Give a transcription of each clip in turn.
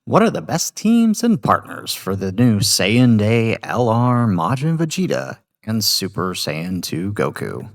What are the best teams and partners for the new Saiyan Day LR Majin Vegeta and Super Saiyan 2 Goku?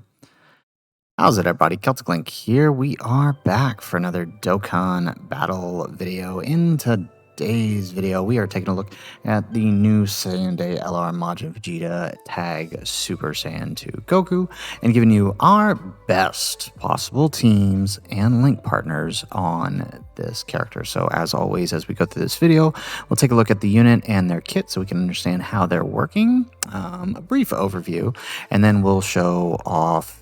How's it, everybody? Celtic Link here. We are back for another Dokkan Battle video. In today's video, we are taking a look at the new Saiyan Day LR Majin Vegeta tag Super Saiyan 2 Goku and giving you our best possible teams and link partners on this character. So as always, as we go through this video, we'll take a look at the unit and their kit so we can understand how they're working, a brief overview, and then we'll show off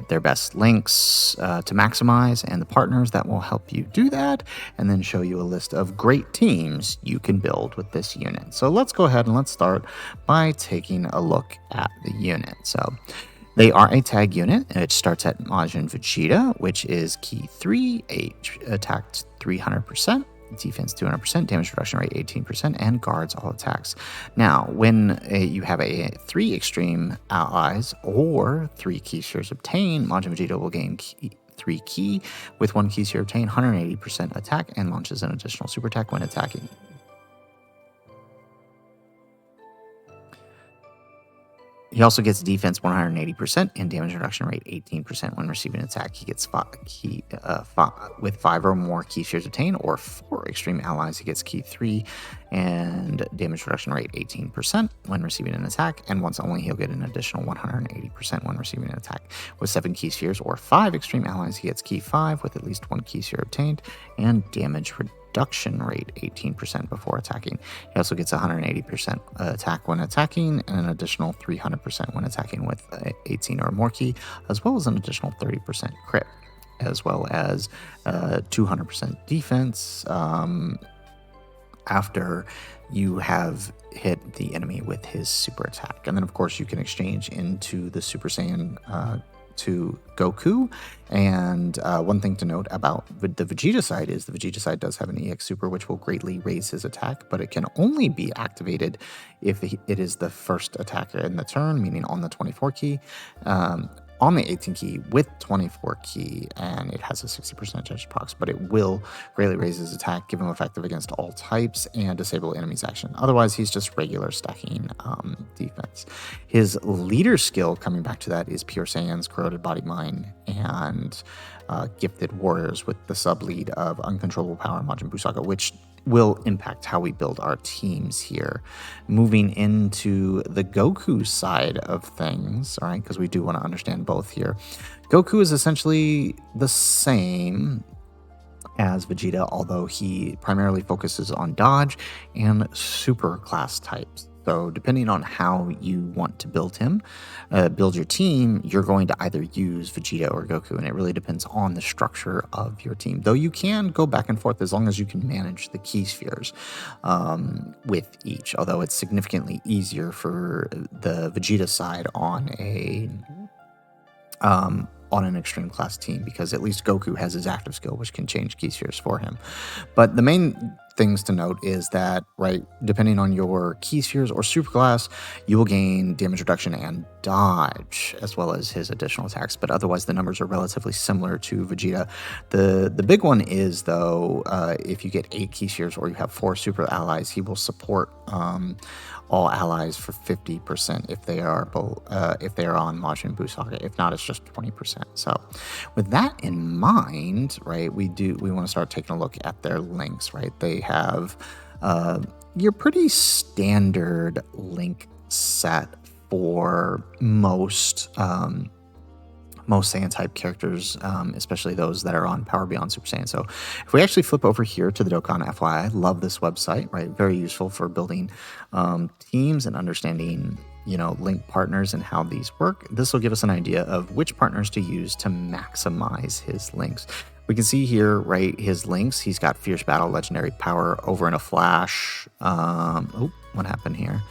their best links to maximize and the partners that will help you do that, and then show you a list of great teams you can build with this unit. So let's go ahead and let's start by taking a look at the unit. So they are a tag unit, and it starts at Majin Vegeta, which is key 3, attack 300%, defense 200%, damage reduction rate 18%, and guards all attacks. Now, when you have 3 extreme allies or 3 key spheres obtained, Majin Vegeta will gain 3 key with 1 key sphere obtained, 180% attack, and launches an additional super attack when attacking. He also gets defense 180% and damage reduction rate 18% when receiving an attack. He gets with 5 or more key spheres obtained, or 4 extreme allies. He gets key 3 and damage reduction rate 18% when receiving an attack. And once only, he'll get an additional 180% when receiving an attack. With 7 key spheres or 5 extreme allies, he gets key 5 with at least 1 key sphere obtained and damage reduction rate 18% before attacking. He also gets 180% attack when attacking and an additional 300% when attacking with 18 or more key, as well as an additional 30% crit, as well as 200% defense after you have hit the enemy with his super attack. And then, of course, you can exchange into the Super Saiyan to Goku. And one thing to note about the Vegeta side is the Vegeta side does have an EX Super, which will greatly raise his attack, but it can only be activated if it is the first attacker in the turn, meaning on the 24 key. On the 18 key with 24 key, and it has a 60% judge procs, but it will greatly raise his attack, give him effective against all types, and disable enemies action. Otherwise, he's just regular stacking defense. His leader skill, coming back to that, is Pure Saiyan's Corroded Body Mind and Gifted Warriors with the sub-lead of Uncontrollable Power Majin Busaka, which will impact how we build our teams here. Moving into the Goku side of things, all right, because we do want to understand both here. Goku is essentially the same as Vegeta, although he primarily focuses on dodge and super class types. So depending on how you want to build him, build your team, you're going to either use Vegeta or Goku, and it really depends on the structure of your team. Though you can go back and forth as long as you can manage the key spheres with each, although it's significantly easier for the Vegeta side on an extreme class team, because at least Goku has his active skill, which can change key spheres for him. But the main things to note is that, right, depending on your key spheres or superclass, you will gain damage reduction and dodge, as well as his additional attacks. But otherwise, the numbers are relatively similar to Vegeta. The big one is, though, if you get 8 key spheres or you have 4 super allies, he will support all allies for 50% if they are on Majin Busaka. If not, it's just 20%. So with that in mind, right, we want to start taking a look at their links, right? They have your pretty standard link set for most Saiyan type characters, especially those that are on Power Beyond Super Saiyan. So if we actually flip over here to the Dokkan FYI, I love this website, right? Very useful for building teams and understanding, link partners and how these work. This will give us an idea of which partners to use to maximize his links. We can see here, right, his links. He's got Fierce Battle, Legendary Power, Over in a Flash. What happened here?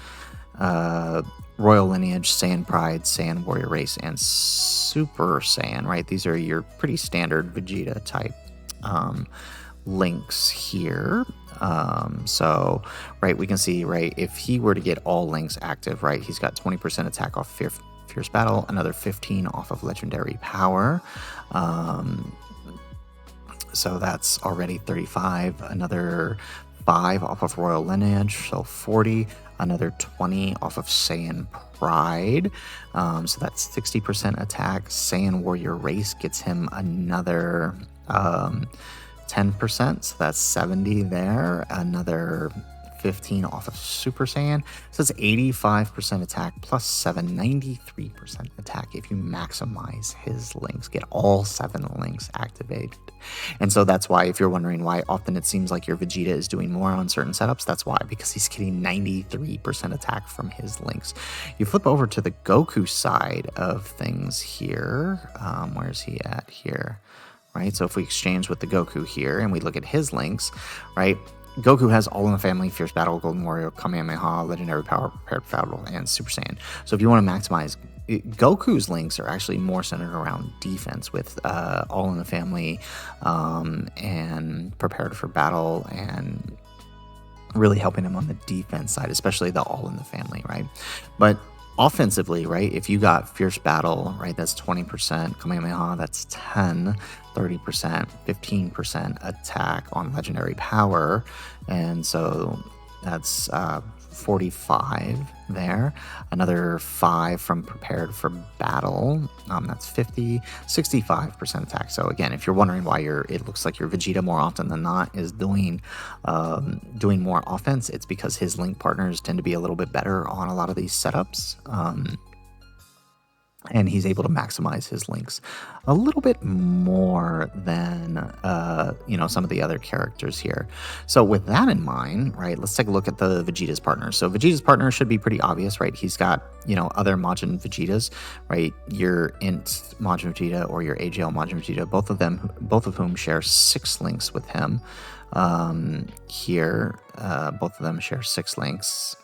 Royal Lineage, Saiyan Pride, Saiyan Warrior Race, and Super Saiyan, right? These are your pretty standard Vegeta type links here. So, right, we can see, right, if he were to get all links active, right, he's got 20% attack off Fierce Battle, another 15 off of Legendary Power. So that's already 35, another 5 off of Royal Lineage, so 40. Another 20 off of Saiyan Pride, so that's 60% attack. Saiyan Warrior Race gets him another 10%, so that's 70 there. Another 15 off of Super Saiyan, so it's 85% attack plus 7, 93% attack if you maximize his links, get all 7 links activated. And so that's why, if you're wondering why often it seems like your Vegeta is doing more on certain setups, that's why, because he's getting 93% attack from his links. You flip over to the Goku side of things here. Where's he at here? Right, so if we exchange with the Goku here and we look at his links, right, Goku has All in the Family, Fierce Battle, Golden Warrior, Kamehameha, Legendary Power, Prepared Battle, and Super Saiyan. So if you want to maximize, Goku's links are actually more centered around defense with All in the Family and Prepared for Battle, and really helping him on the defense side, especially the All in the Family, right? But offensively, right, if you got Fierce Battle, right, that's 20%, Kamehameha, that's 10, 30%, 15% attack on Legendary Power, and so that's 45 there. Another 5 from Prepared for Battle, that's 50, 65% attack. So again, if you're wondering why it looks like your Vegeta more often than not is doing more offense, it's because his link partners tend to be a little bit better on a lot of these setups. And he's able to maximize his links a little bit more than, some of the other characters here. So with that in mind, right, let's take a look at the Vegeta's partners. So Vegeta's partner should be pretty obvious, right? He's got, other Majin Vegetas, right? Your Int Majin Vegeta or your AGL Majin Vegeta, both of whom share 6 links with him. Here, both of them share 6 links.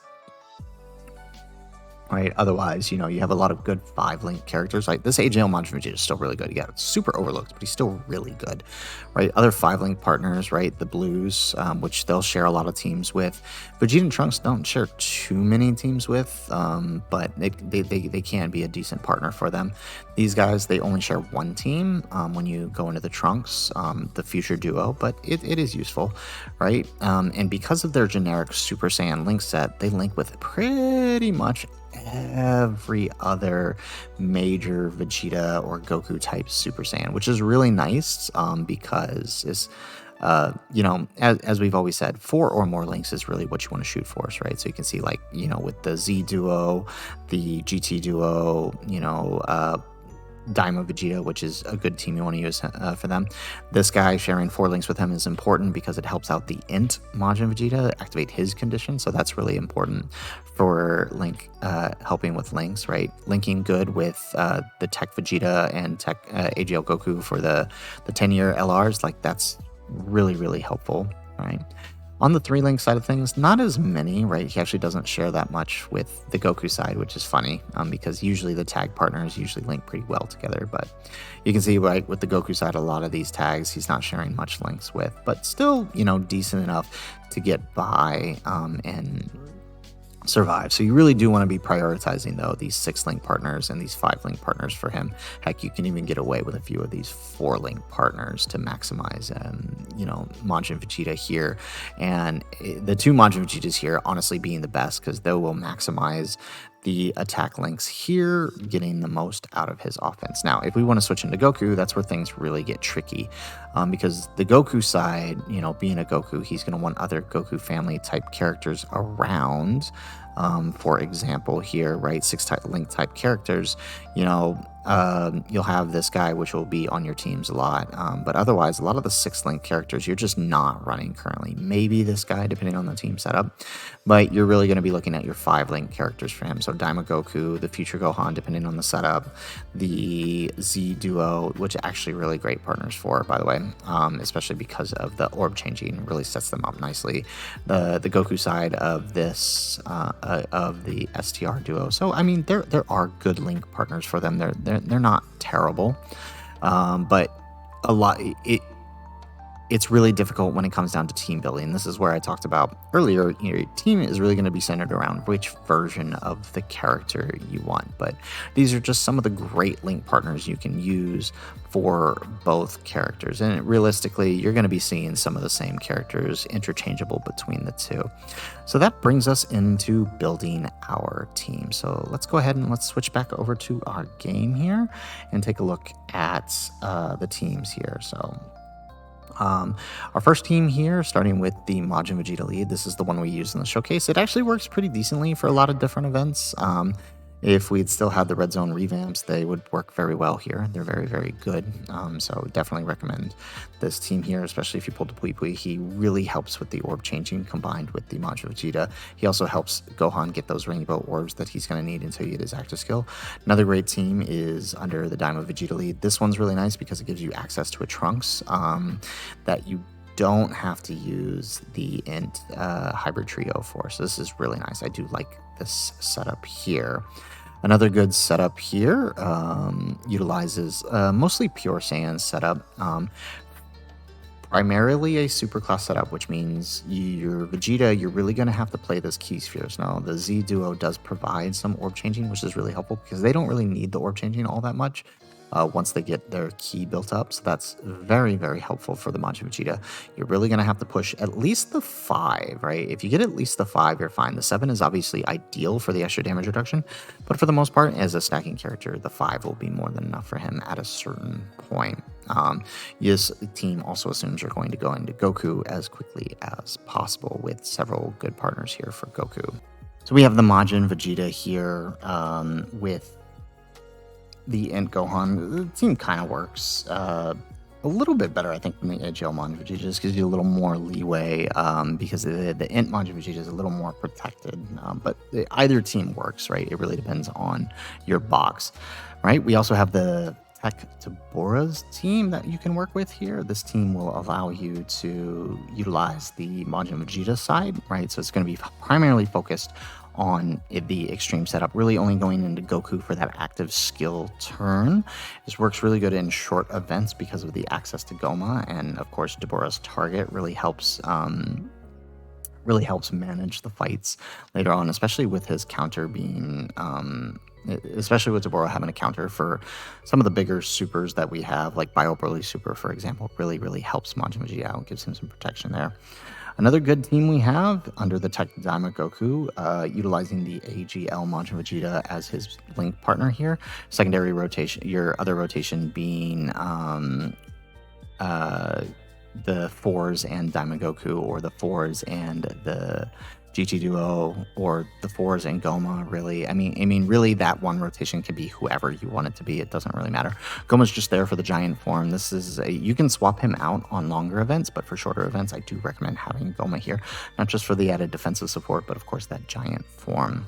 Right, otherwise, you have a lot of good 5-link characters. Like this AJL Majin Vegeta is still really good. Yeah, it's super overlooked, but he's still really good, right? Other 5-link partners, right? The Blues, which they'll share a lot of teams with. Vegeta and Trunks don't share too many teams with, but they can be a decent partner for them. These guys, they only share 1 team when you go into the Trunks, the future duo, but it is useful, right? And because of their generic Super Saiyan link set, they link with pretty much every other major Vegeta or Goku type Super Saiyan, which is really nice because it's as we've always said, 4 or more links is really what you want to shoot for, right? So you can see, like, with the Z duo, the GT duo, Daima Vegeta, which is a good team you want to use for them. This guy sharing 4 links with him is important because it helps out the Int Majin Vegeta activate his condition, so that's really important for link helping with links, right? Linking good with the Tech Vegeta and Tech AGL Goku for the 10-year LRs, like that's really, really helpful, right? On the 3-link side of things, not as many, right? He actually doesn't share that much with the Goku side, which is funny because usually the tag partners usually link pretty well together. But you can see, right, with the Goku side, a lot of these tags he's not sharing much links with, but still, decent enough to get by and survive. So you really do want to be prioritizing, though, these 6-link partners and these 5-link partners for him. Heck, you can even get away with a few of these 4-link partners to maximize, Majin Vegeta here. And the 2 Majin Vegetas here, honestly, being the best because they will maximize the attack links here, getting the most out of his offense. Now, if we want to switch into Goku, that's where things really get tricky because the Goku side, being a Goku, he's going to want other Goku family type characters around. For example, here, right, 6-link type characters, you'll have this guy, which will be on your teams a lot. But otherwise, a lot of the 6-link characters, you're just not running currently. Maybe this guy, depending on the team setup, but you're really going to be looking at your 5-link characters for him. So Daima Goku, the future Gohan, depending on the setup, the Z duo, which actually really great partners for, by the way, especially because of the orb changing, really sets them up nicely. The Goku side of this, of the STR duo. So, I mean, there are good link partners for them. They're not terrible, but a lot it's really difficult when it comes down to team building. This is where I talked about earlier. Your team is really going to be centered around which version of the character you want. But these are just some of the great link partners you can use for both characters. And realistically, you're going to be seeing some of the same characters interchangeable between the two. So that brings us into building our team. So let's go ahead and let's switch back over to our game here and take a look at the teams here. So our first team here, starting with the Majin Vegeta lead. This is the one we used in the showcase. It actually works pretty decently for a lot of different events. If we'd still had the Red Zone revamps, they would work very well here. They're very, very good. So definitely recommend this team here, especially if you pulled the Pui Pui. He really helps with the orb changing combined with the Majin Vegeta. He also helps Gohan get those rainbow orbs that he's going to need until you get his active skill. Another great team is under the Daima Vegeta lead. This one's really nice because it gives you access to a Trunks that you don't have to use the Int Hybrid Trio for. So this is really nice. I do like this setup here. Another good setup here utilizes mostly Pure Saiyan setup. Primarily a superclass setup, which means your Vegeta, you're really going to have to play this Key Spheres. Now, the Z Duo does provide some orb changing, which is really helpful because they don't really need the orb changing all that much. Once they get their key built up. So that's very, very helpful for the Majin Vegeta. You're really going to have to push at least the 5, right? If you get at least the 5, you're fine. The 7 is obviously ideal for the extra damage reduction, but for the most part, as a stacking character, the 5 will be more than enough for him at a certain point. This team also assumes you're going to go into Goku as quickly as possible with several good partners here for Goku. So we have the Majin Vegeta here with the Int Gohan. The team kind of works a little bit better, I think, than the AGL Majin Vegeta. Just gives you a little more leeway because the Int Majin Vegeta is a little more protected. But either team works, right? It really depends on your box, right? We also have the Tech Tabora's team that you can work with here. This team will allow you to utilize the Majin Vegeta side, right? So it's going to be primarily focused on the extreme setup, really only going into Goku for that active skill turn. This works really good in short events because of the access to Goma, and of course Deborah's target really helps manage the fights later on, especially with his counter being especially with Deborah having a counter for some of the bigger supers that we have, like Bio Broly Super, for example, really helps Majin Vegeta out, gives him some protection there. Another good team we have under the Tech Daima Goku, utilizing the AGL Majin Vegeta as his link partner here. Secondary rotation, your other rotation being the 4s and Daima Goku, or the 4s and the GT Duo, or the 4s and Goma, really. I mean, really, that one rotation can be whoever you want it to be. It doesn't really matter. Goma's just there for the giant form. This is you can swap him out on longer events, but for shorter events, I do recommend having Goma here, not just for the added defensive support, but of course that giant form.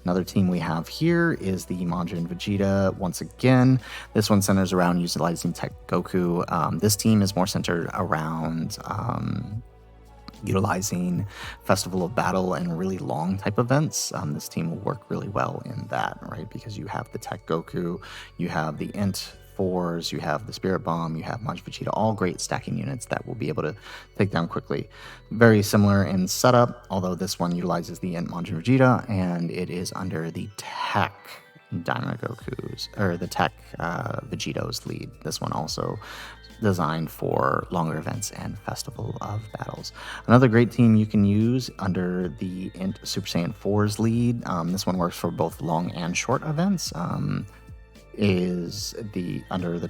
Another team we have here is the Majin Vegeta. Once again, this one centers around utilizing Tech Goku. This team is more centered around utilizing Festival of Battle and really long type events. This team will work really well in that, right? Because you have the Tech Goku, you have the Int 4s, you have the Spirit Bomb, you have Majin Vegeta, all great stacking units that will be able to take down quickly. Very similar in setup, although this one utilizes the Int Majin Vegeta, and it is under the Tech Daima Goku's, or the Tech Vegeto's lead. This one also designed for longer events and Festival of Battles. Another great team you can use under the Int Super Saiyan 4's lead, this one works for both long and short events, is under the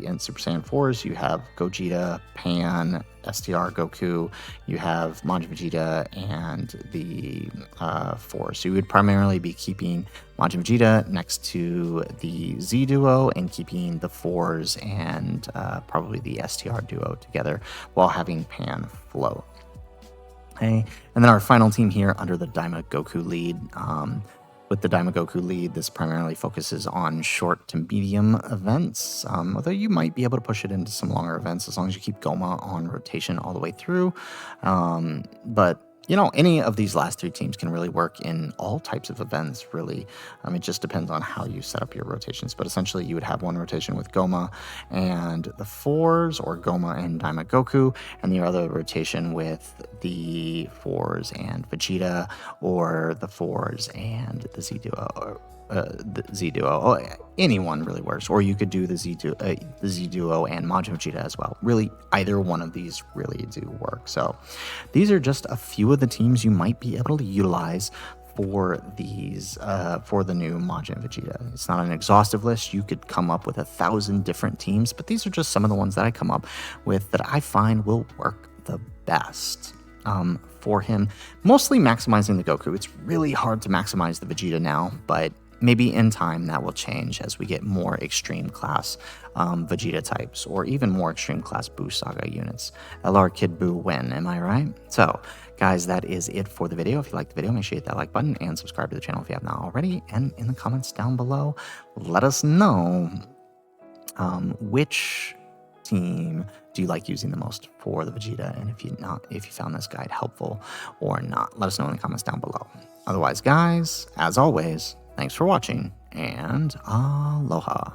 Int Super Saiyan 4s, you have Gogeta, Pan, STR Goku, you have Majin Vegeta, and the 4. So you would primarily be keeping Majin Vegeta next to the Z Duo and keeping the 4s and probably the STR Duo together while having Pan float. Okay, and then our final team here under the Daima Goku lead. With the Daima Goku lead, this primarily focuses on short to medium events, although you might be able to push it into some longer events as long as you keep Goma on rotation all the way through. But you know, any of these last three teams can really work in all types of events, really. It just depends on how you set up your rotations. But essentially, you would have one rotation with Goma and the Fours, or Goma and Daima Goku, and the other rotation with the Fours and Vegeta, or the Fours and the Z Duo. The Z Duo, anyone really works, or you could do the Z Duo and Majin Vegeta as well. Really, either one of these really do work. So these are just a few of the teams you might be able to utilize for these for the new Majin Vegeta. It's not an exhaustive list. You could come up with 1,000 different teams, but these are just some of the ones that I come up with that I find will work the best for him. Mostly maximizing the Goku. It's really hard to maximize the Vegeta now, but maybe in time that will change as we get more extreme class Vegeta types, or even more extreme class Buu Saga units. LR Kid Buu win, am I right? So, guys, that is it for the video. If you liked the video, make sure you hit that like button and subscribe to the channel if you have not already. And in the comments down below, let us know which team do you like using the most for the Vegeta, and if you found this guide helpful or not, let us know in the comments down below. Otherwise, guys, as always, thanks for watching, and aloha.